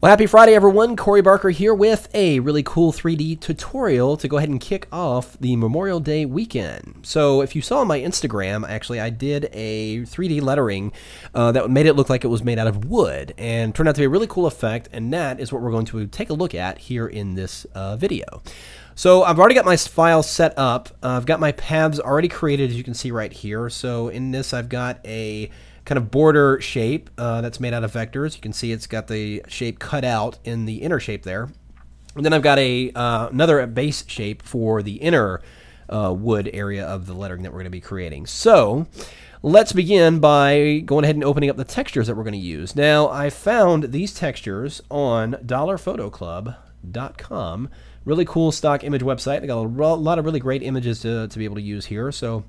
Well, happy Friday, everyone. Corey Barker here with a really cool 3D tutorial to go ahead and kick off the Memorial Day weekend. So if you saw on my Instagram, actually, I did a 3D lettering that made it look like it was made out of wood and turned out to be a really cool effect, and that is what we're going to take a look at here in this video. So I've already got my file set up. I've got my paths already created, as you can see right here. So in this, I've got a kind of border shape that's made out of vectors. You can see it's got the shape cut out in the inner shape there. And then I've got a another base shape for the inner wood area of the lettering that we're going to be creating. So let's begin by going ahead and opening up the textures that we're going to use. Now, I found these textures on dollarphotoclub.com. Really cool stock image website. They got a lot of really great images to be able to use here. So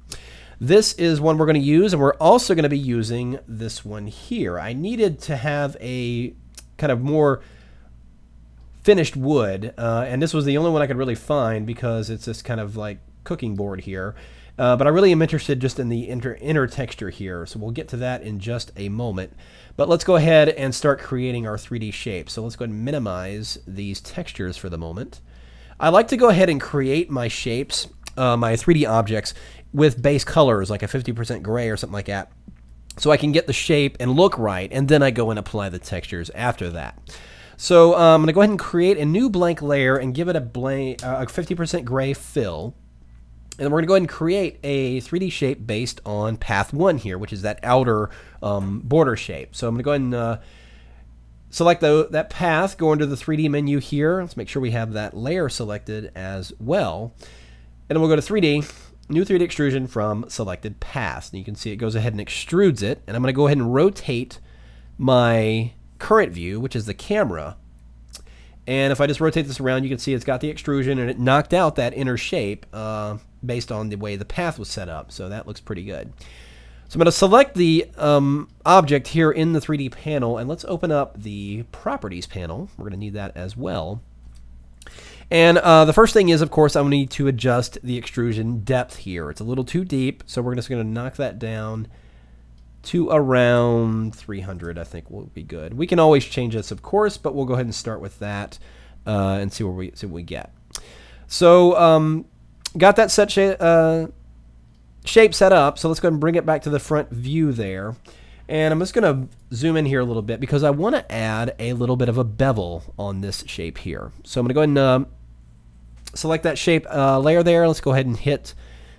this is one we're going to use, and we're also going to be using this one here. I needed to have a kind of more finished wood, and this was the only one I could really find because it's this kind of like cooking board here. But I really am interested just in the inner texture here, so we'll get to that in just a moment. But let's go ahead and start creating our 3D shape. So let's go ahead and minimize these textures for the moment. I like to go ahead and create my shapes, my 3D objects, with base colors like a 50% gray or something like that, so I can get the shape and look right, and then I go and apply the textures after that. So I'm going to go ahead and create a new blank layer and give it a 50% gray fill, and then we're going to go ahead and create a 3D shape based on path 1 here, which is that outer border shape. So I'm going to go ahead and select that path, go into the 3D menu here. Let's make sure we have that layer selected as well, and then we'll go to 3D. New 3D extrusion from selected paths. And you can see it goes ahead and extrudes it. And I'm going to go ahead and rotate my current view, which is the camera. And if I just rotate this around, you can see it's got the extrusion, and it knocked out that inner shape based on the way the path was set up. So that looks pretty good. So I'm going to select the object here in the 3D panel, and let's open up the properties panel. We're going to need that as well. And the first thing is, of course, I'm going to need to adjust the extrusion depth here. It's a little too deep, so we're just going to knock that down to around 300, I think will be good. We can always change this, of course, but we'll go ahead and start with that and see what we get. So got that shape set up, so let's go ahead and bring it back to the front view there. And I'm just going to zoom in here a little bit because I want to add a little bit of a bevel on this shape here. So I'm going to go ahead and select that shape layer there. Let's go ahead and hit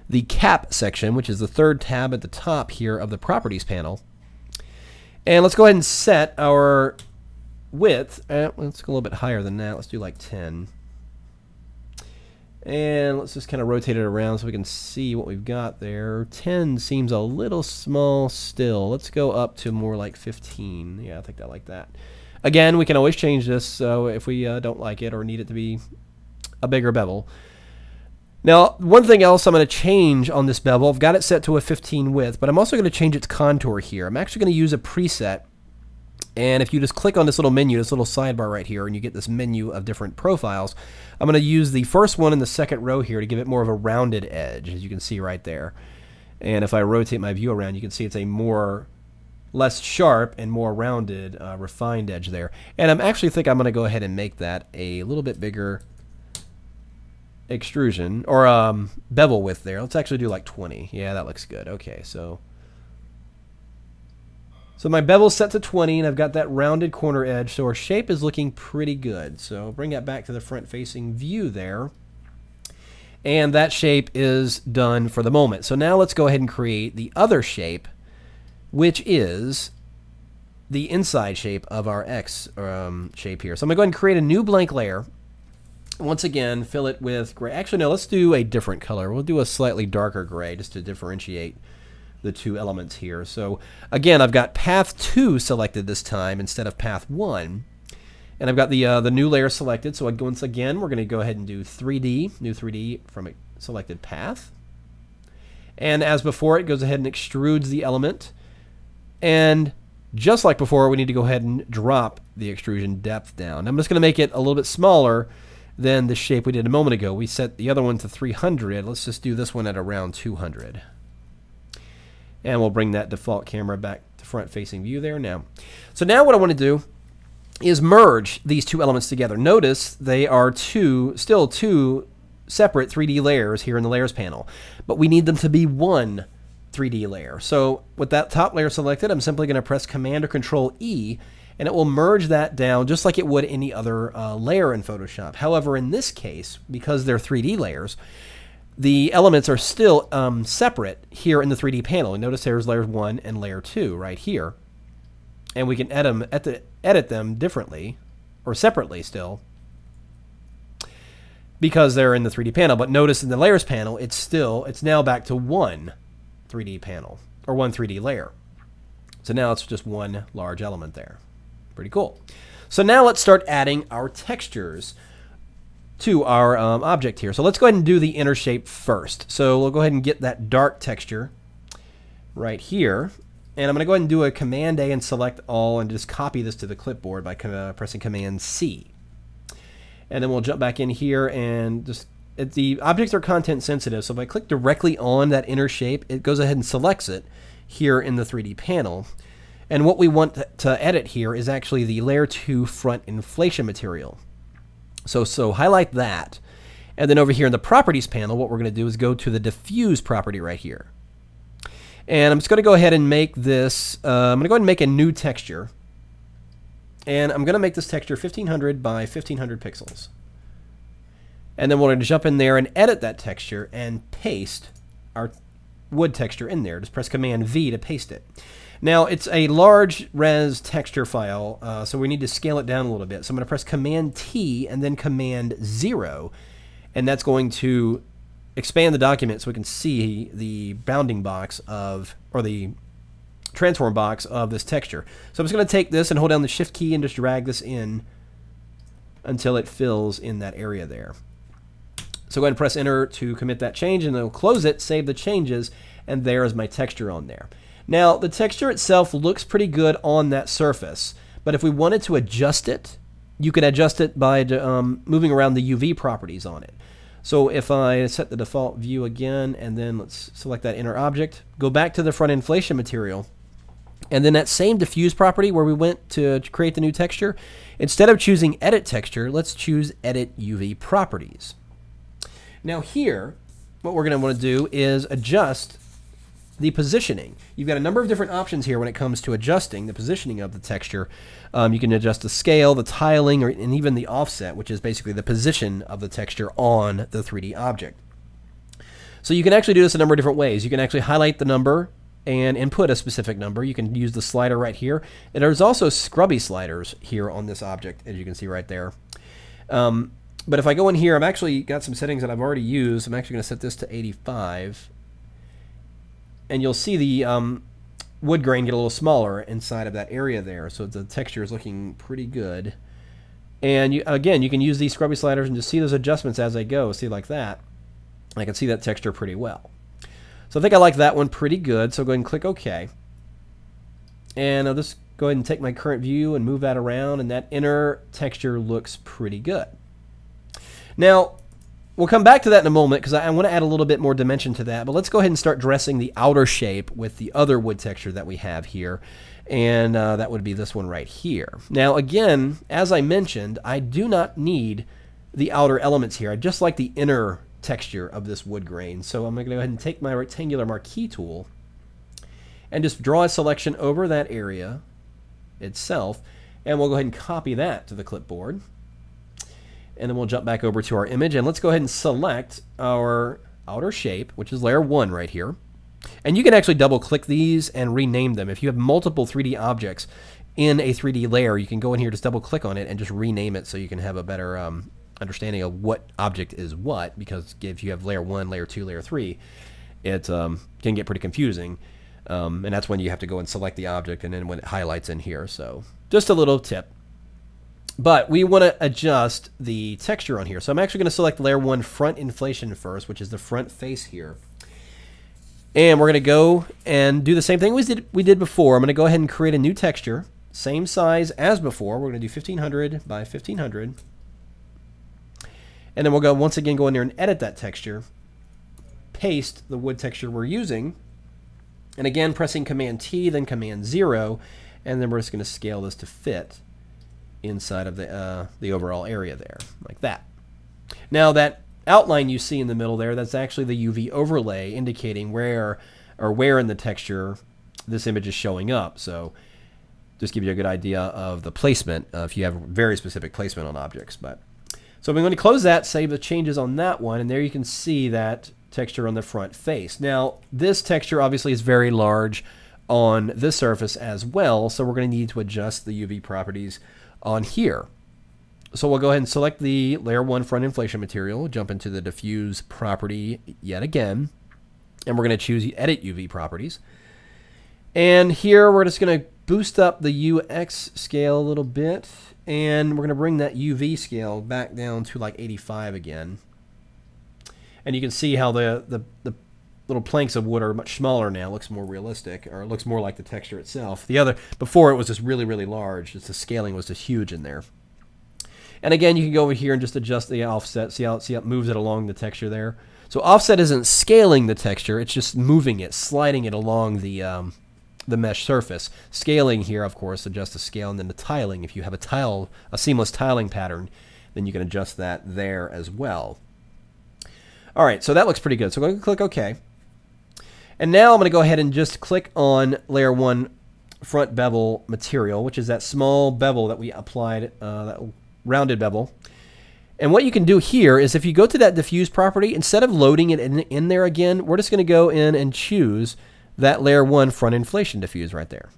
the cap section, which is the third tab at the top here of the properties panel. And let's go ahead and set our width. Let's go a little bit higher than that. Let's do like 10. And let's just kind of rotate it around so we can see what we've got there. 10 seems a little small still. Let's go up to more like 15. Yeah, I think I like that. Again, we can always change this, so if we don't like it or need it to be a bigger bevel. Now, one thing else I'm going to change on this bevel, I've got it set to a 15 width, but I'm also going to change its contour here. I'm actually going to use a preset. And if you just click on this little menu, this little sidebar right here, and you get this menu of different profiles, I'm going to use the first one in the second row here to give it more of a rounded edge, as you can see right there. And if I rotate my view around, you can see it's a less sharp and more rounded, refined edge there. And I actually think I'm going to go ahead and make that a little bit bigger extrusion, or bevel width there. Let's actually do like 20. Yeah, that looks good. Okay, so my bevel's set to 20, and I've got that rounded corner edge, so our shape is looking pretty good. So bring that back to the front-facing view there. And that shape is done for the moment. So now let's go ahead and create the other shape, which is the inside shape of our X shape here. So I'm going to go ahead and create a new blank layer. Once again, fill it with gray. Actually, no, let's do a different color. We'll do a slightly darker gray just to differentiate the two elements here. So again, I've got path 2 selected this time instead of path 1, and I've got the new layer selected. So once again, we're going to go ahead and do 3D, new 3D from a selected path, and as before, it goes ahead and extrudes the element, and just like before, we need to go ahead and drop the extrusion depth down. I'm just going to make it a little bit smaller than the shape we did a moment ago. We set the other one to 300. Let's just do this one at around 200. And we'll bring that default camera back to front-facing view there now. So now what I want to do is merge these two elements together. Notice they are still two separate 3D layers here in the layers panel, but we need them to be one 3D layer. So with that top layer selected, I'm simply going to press Command or Control E, and it will merge that down just like it would any other layer in Photoshop. However, in this case, because they're 3D layers, the elements are still separate here in the 3D panel. And notice there's layer 1 and layer 2 right here. And we can edit them differently, or separately still, because they're in the 3D panel. But notice in the layers panel, it's now back to one 3D panel, or one 3D layer. So now it's just one large element there. Pretty cool. So now let's start adding our textures to our object here. So let's go ahead and do the inner shape first. So we'll go ahead and get that dark texture right here. And I'm going to go ahead and do a Command A and select all and just copy this to the clipboard by pressing Command C. And then we'll jump back in here and just, the objects are content sensitive, so if I click directly on that inner shape, it goes ahead and selects it here in the 3D panel. And what we want to edit here is actually the layer 2 front inflation material. So highlight that. And then over here in the properties panel, what we're going to do is go to the diffuse property right here. And I'm just going to go ahead and make this, I'm going to go ahead and make a new texture. And I'm going to make this texture 1500 by 1500 pixels. And then we're going to jump in there and edit that texture and paste our wood texture in there. Just press Command V to paste it. Now, it's a large res texture file, so we need to scale it down a little bit. So I'm going to press Command T and then Command 0. And that's going to expand the document so we can see the bounding box of, or the transform box of this texture. So I'm just going to take this and hold down the Shift key and just drag this in until it fills in that area there. So go ahead and press Enter to commit that change, and then we'll close it, save the changes, and there is my texture on there. Now, the texture itself looks pretty good on that surface, but if we wanted to adjust it, you could adjust it by moving around the UV properties on it. So if I set the default view again, and then let's select that inner object, go back to the front inflation material, and then that same diffuse property where we went to create the new texture, instead of choosing Edit Texture, let's choose Edit UV Properties. Now here, what we're going to want to do is adjust the positioning. You've got a number of different options here when it comes to adjusting the positioning of the texture. You can adjust the scale, the tiling, and even the offset, which is basically the position of the texture on the 3D object. So you can actually do this a number of different ways. You can actually highlight the number and input a specific number. You can use the slider right here. And there's also scrubby sliders here on this object, as you can see right there. But if I go in here, I've actually got some settings that I've already used. I'm actually going to set this to 85. And you'll see the wood grain get a little smaller inside of that area there. So the texture is looking pretty good. And again, you can use these scrubby sliders and just see those adjustments as they go. See, like that. I can see that texture pretty well. So I think I like that one pretty good. So go ahead and click OK. And I'll just go ahead and take my current view and move that around. And that inner texture looks pretty good. Now, we'll come back to that in a moment because I want to add a little bit more dimension to that. But let's go ahead and start dressing the outer shape with the other wood texture that we have here. And that would be this one right here. Now, again, as I mentioned, I do not need the outer elements here. I just like the inner texture of this wood grain. So I'm going to go ahead and take my rectangular marquee tool and just draw a selection over that area itself. And we'll go ahead and copy that to the clipboard. And then we'll jump back over to our image, and let's go ahead and select our outer shape, which is layer 1 right here. And you can actually double click these and rename them. If you have multiple 3D objects in a 3D layer, you can go in here, just double click on it and just rename it so you can have a better understanding of what object is what, because if you have layer 1, layer 2, layer 3, it can get pretty confusing. And that's when you have to go and select the object and then when it highlights in here. So just a little tip. But we want to adjust the texture on here. So I'm actually going to select layer 1 front inflation first, which is the front face here. And we're going to go and do the same thing we did before. I'm going to go ahead and create a new texture, same size as before. We're going to do 1500 by 1500. And then we'll once again go in there and edit that texture, paste the wood texture we're using, and again pressing Command T, then Command 0, and then we're just going to scale this to fit. inside of the overall area there, like that. Now that outline you see in the middle there, that's actually the UV overlay indicating where in the texture this image is showing up. So just give you a good idea of the placement if you have very specific placement on objects. So I'm going to close that, save the changes on that one, and there you can see that texture on the front face. Now this texture obviously is very large on this surface as well, so we're going to need to adjust the UV properties on here. So we'll go ahead and select the layer 1 front inflation material, jump into the diffuse property yet again, and we're going to choose edit UV properties. And here we're just going to boost up the UX scale a little bit, and we're going to bring that UV scale back down to like 85 again. And you can see how the little planks of wood are much smaller now. It looks more realistic, or it looks more like the texture itself. Before it was just really, really large. Just the scaling was just huge in there. And again, you can go over here and just adjust the offset. See how it moves it along the texture there. So offset isn't scaling the texture; it's just moving it, sliding it along the mesh surface. Scaling here, of course, adjust the scale, and then the tiling. If you have a seamless tiling pattern, then you can adjust that there as well. All right, so that looks pretty good. So I'm going to click OK. And now I'm going to go ahead and just click on layer 1 front bevel material, which is that small bevel that we applied, that rounded bevel. And what you can do here is if you go to that diffuse property, instead of loading it in there again, we're just going to go in and choose that layer 1 front inflation diffuse right there.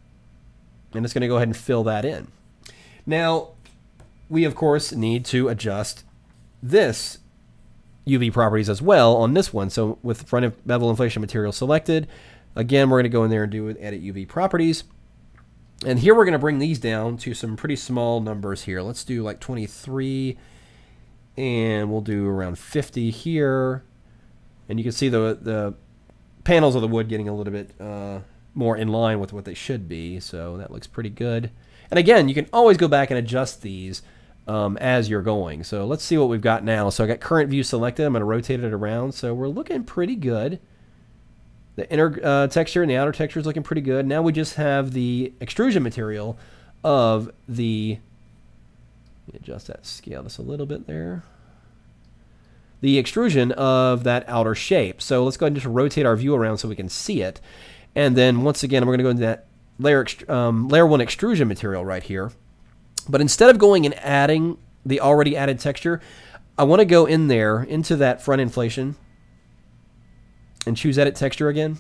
And it's going to go ahead and fill that in. Now, we of course need to adjust this UV properties as well on this one. So with front bevel inflation material selected, again, we're going to go in there and do edit UV properties. And here we're going to bring these down to some pretty small numbers here. Let's do like 23, and we'll do around 50 here. And you can see the panels of the wood getting a little bit more in line with what they should be. So that looks pretty good. And again, you can always go back and adjust these as you're going. So let's see what we've got now. So I got current view selected. I'm going to rotate it around. So we're looking pretty good. The inner texture and the outer texture is looking pretty good. Now we just have the extrusion material of the, let me adjust that scale just a little bit there. The extrusion of that outer shape. So let's go ahead and just rotate our view around so we can see it. And then once again, we're going to go into that layer 1 extrusion material right here. But instead of going and adding the already added texture, I want to go in there into that front inflation and choose edit texture again.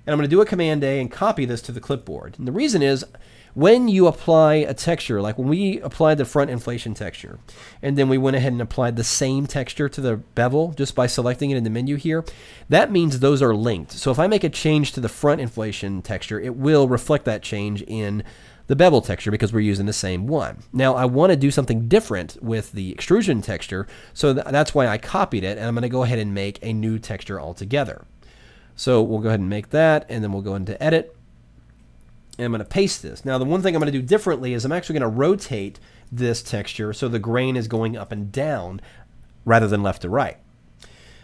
And I'm going to do a Command A and copy this to the clipboard. And the reason is when you apply a texture, like when we applied the front inflation texture, and then we went ahead and applied the same texture to the bevel just by selecting it in the menu here, that means those are linked. So if I make a change to the front inflation texture, it will reflect that change in the bevel texture because we're using the same one. Now I want to do something different with the extrusion texture, so that's why I copied it, and I'm going to go ahead and make a new texture altogether. So we'll go ahead and make that, and then we'll go into edit, and I'm going to paste this. Now the one thing I'm going to do differently is I'm actually going to rotate this texture so the grain is going up and down rather than left to right.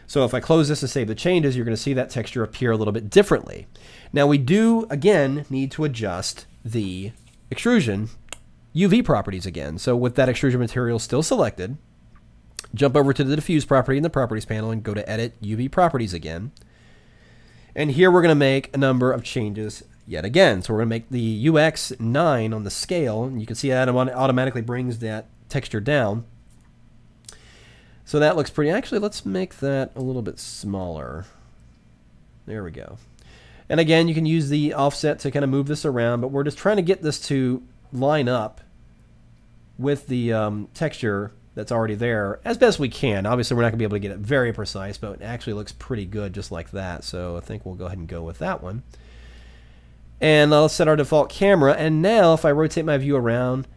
So if I close this and save the changes, you're going to see that texture appear a little bit differently. Now we do, again, need to adjust the extrusion UV properties again. So with that extrusion material still selected, jump over to the diffuse property in the properties panel and go to edit UV properties again. And here we're going to make a number of changes yet again. So we're going to make the UX 9 on the scale, and you can see that automatically brings that texture down. So that looks pretty. Actually, let's make that a little bit smaller. There we go. And again, you can use the offset to kind of move this around, but we're just trying to get this to line up with the texture that's already there as best we can. Obviously, we're not going to be able to get it very precise, but it actually looks pretty good just like that. So I think we'll go ahead and go with that one. And let's set our default camera. And now if I rotate my view around,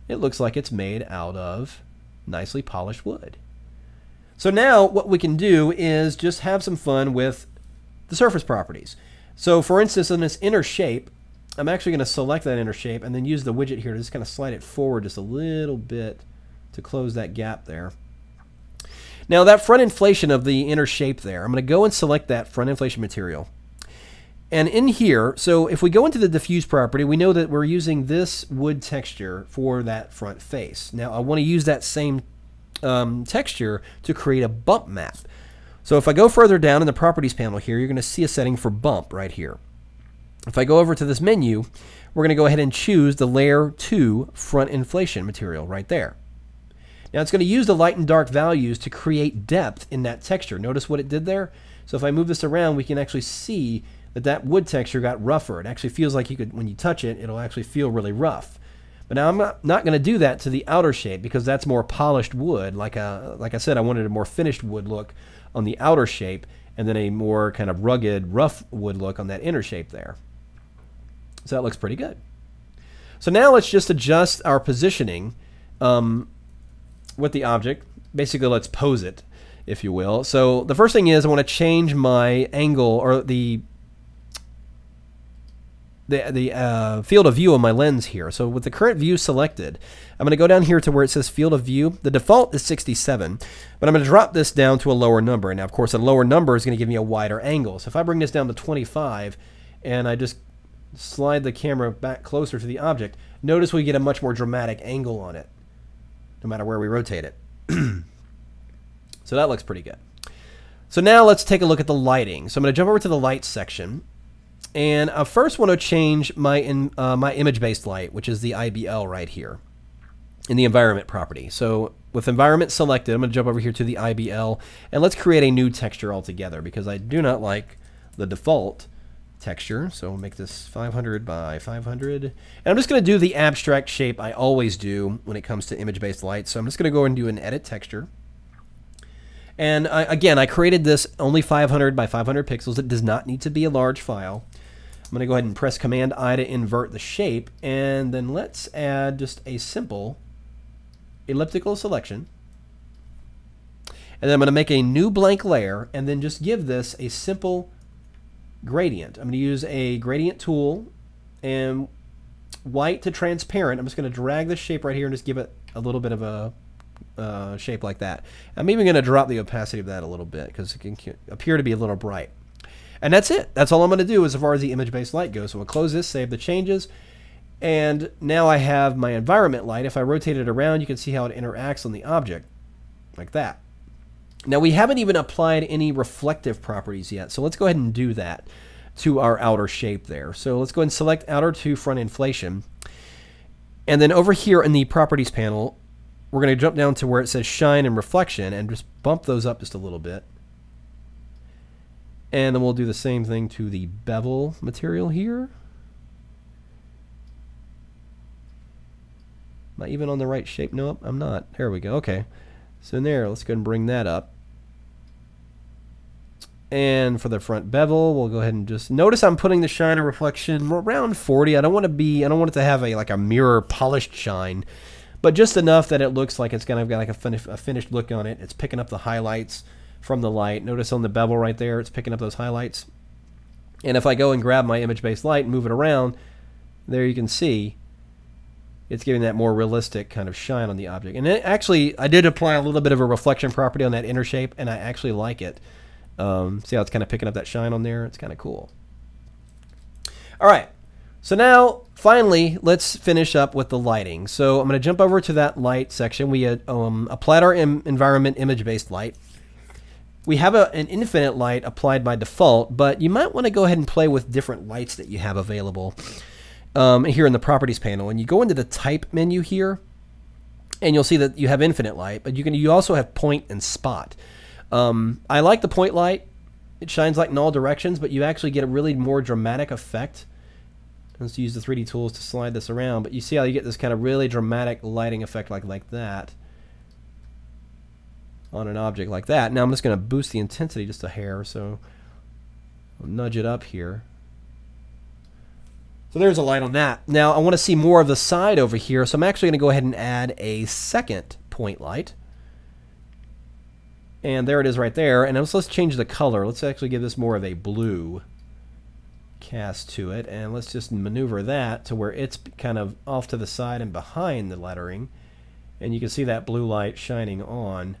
it looks like it's made out of nicely polished wood. So now what we can do is just have some fun with the surface properties. So for instance, in this inner shape, I'm actually going to select that inner shape and then use the widget here to just kind of slide it forward just a little bit to close that gap there. Now that front inflation of the inner shape there, I'm going to go and select that front inflation material. And in here, so if we go into the diffuse property, we know that we're using this wood texture for that front face. Now I want to use that same texture to create a bump map. So if I go further down in the properties panel here, you're going to see a setting for bump right here. If I go over to this menu, we're going to go ahead and choose the layer 2 front inflation material right there. Now it's going to use the light and dark values to create depth in that texture. Notice what it did there? So if I move this around, we can actually see that wood texture got rougher. It actually feels like you could, when you touch it, it'll actually feel really rough. But now I'm not going to do that to the outer shape because that's more polished wood. Like I said, I wanted a more finished wood look on the outer shape and then a more kind of rugged, rough wood look on that inner shape there. So that looks pretty good. So now let's just adjust our positioning with the object. Basically, let's pose it, if you will. So the first thing is I want to change my angle or the field of view on my lens here. So with the current view selected, I'm going to go down here to where it says field of view. The default is 67, but I'm going to drop this down to a lower number. And now, of course, a lower number is going to give me a wider angle. So if I bring this down to 25 and I just slide the camera back closer to the object, notice we get a much more dramatic angle on it, no matter where we rotate it. So that looks pretty good. So now let's take a look at the lighting. So I'm going to jump over to the light section. And I first want to change my image-based light, which is the IBL right here in the environment property. So with environment selected, I'm going to jump over here to the IBL, and let's create a new texture altogether because I do not like the default texture. So we'll make this 500 by 500. And I'm just going to do the abstract shape I always do when it comes to image-based light. So I'm just going to go and do an edit texture. And again, I created this only 500 by 500 pixels. It does not need to be a large file. I'm going to go ahead and press Command-I to invert the shape. And then let's add just a simple elliptical selection. And then I'm going to make a new blank layer and then just give this a simple gradient. I'm going to use a gradient tool and white to transparent. I'm just going to drag this shape right here and just give it a little bit of a shape like that. I'm even going to drop the opacity of that a little bit because it can appear to be a little bright. And that's it. That's all I'm going to do as far as the image-based light goes. So we'll close this, save the changes, and now I have my environment light. If I rotate it around, you can see how it interacts on the object, like that. Now we haven't even applied any reflective properties yet, so let's go ahead and do that to our outer shape there. So let's go ahead and select outer to front inflation. And then over here in the properties panel, we're going to jump down to where it says shine and reflection and just bump those up just a little bit. And then we'll do the same thing to the bevel material here. Am I even on the right shape? Nope, I'm not. There we go. Okay. So in there, let's go ahead and bring that up. And for the front bevel, we'll go ahead and just notice I'm putting the shine and reflection around 40. I don't want it to have like a mirror polished shine, but just enough that it looks like it's kind of got like a finished look on it. It's picking up the highlights from the light. Notice on the bevel right there, it's picking up those highlights. And if I go and grab my image-based light and move it around, there you can see it's giving that more realistic kind of shine on the object. And I did apply a little bit of a reflection property on that inner shape, and I actually like it. See how it's kind of picking up that shine on there? It's kind of cool. All right. So now, finally, let's finish up with the lighting. So I'm going to jump over to that light section. We applied our environment image-based light. We have an infinite light applied by default, but you might want to go ahead and play with different lights that you have available here in the properties panel. And you go into the type menu here, and you'll see that you have infinite light, but you also have point and spot. I like the point light. It shines light in all directions, but you actually get a really more dramatic effect. Let's use the 3D tools to slide this around, but you see how you get this kind of really dramatic lighting effect like that on an object like that. Now I'm just going to boost the intensity just a hair, so I'll nudge it up here. So there's a light on that. Now I want to see more of the side over here, so I'm actually going to go ahead and add a second point light. And there it is right there. And let's change the color. Let's actually give this more of a blue cast to it. And let's just maneuver that to where it's kind of off to the side and behind the lettering. And you can see that blue light shining on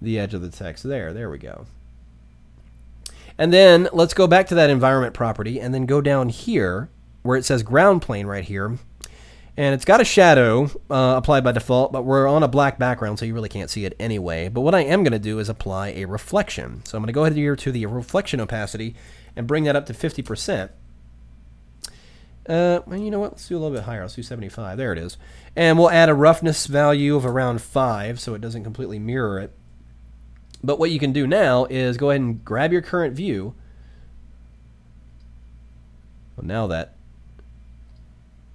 the edge of the text there. There we go. And then let's go back to that environment property and then go down here where it says ground plane right here. And it's got a shadow applied by default, but we're on a black background, so you really can't see it anyway. But what I am going to do is apply a reflection. So I'm going to go ahead here to the reflection opacity and bring that up to 50%. Well, you know what? Let's do a little bit higher. Let's do 75. There it is. And we'll add a roughness value of around 5 so it doesn't completely mirror it. But what you can do now is go ahead and grab your current view. Well, now that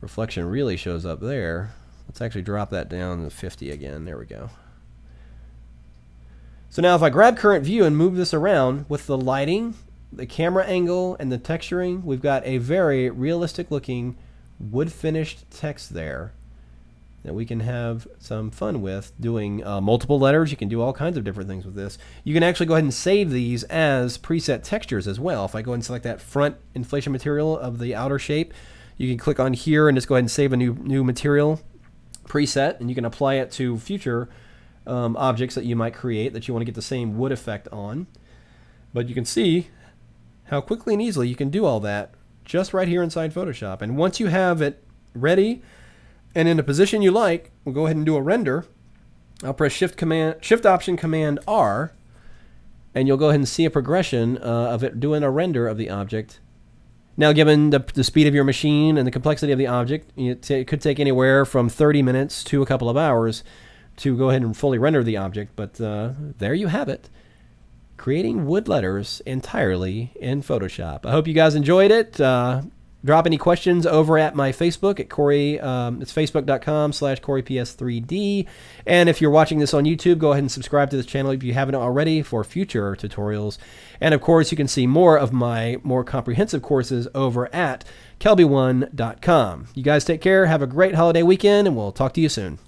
reflection really shows up there. Let's actually drop that down to 50 again. There we go. So now if I grab current view and move this around with the lighting, the camera angle, and the texturing, we've got a very realistic looking wood finished text there that we can have some fun with doing multiple letters. You can do all kinds of different things with this. You can actually go ahead and save these as preset textures as well. If I go and select that front inflation material of the outer shape, you can click on here and just go ahead and save a new material preset, and you can apply it to future objects that you might create that you want to get the same wood effect on. But you can see how quickly and easily you can do all that just right here inside Photoshop. And once you have it ready and in a position you like, we'll go ahead and do a render. I'll press Shift Option Command R, and you'll go ahead and see a progression of it doing a render of the object. Now, given the speed of your machine and the complexity of the object, it could take anywhere from 30 minutes to a couple of hours to go ahead and fully render the object. But there you have it. Creating wood letters entirely in Photoshop. I hope you guys enjoyed it. Drop any questions over at my Facebook at Corey. It's facebook.com/CoreyPS3D. And if you're watching this on YouTube, go ahead and subscribe to this channel if you haven't already for future tutorials. And of course, you can see more of my more comprehensive courses over at Kelby1.com. You guys take care. Have a great holiday weekend, and we'll talk to you soon.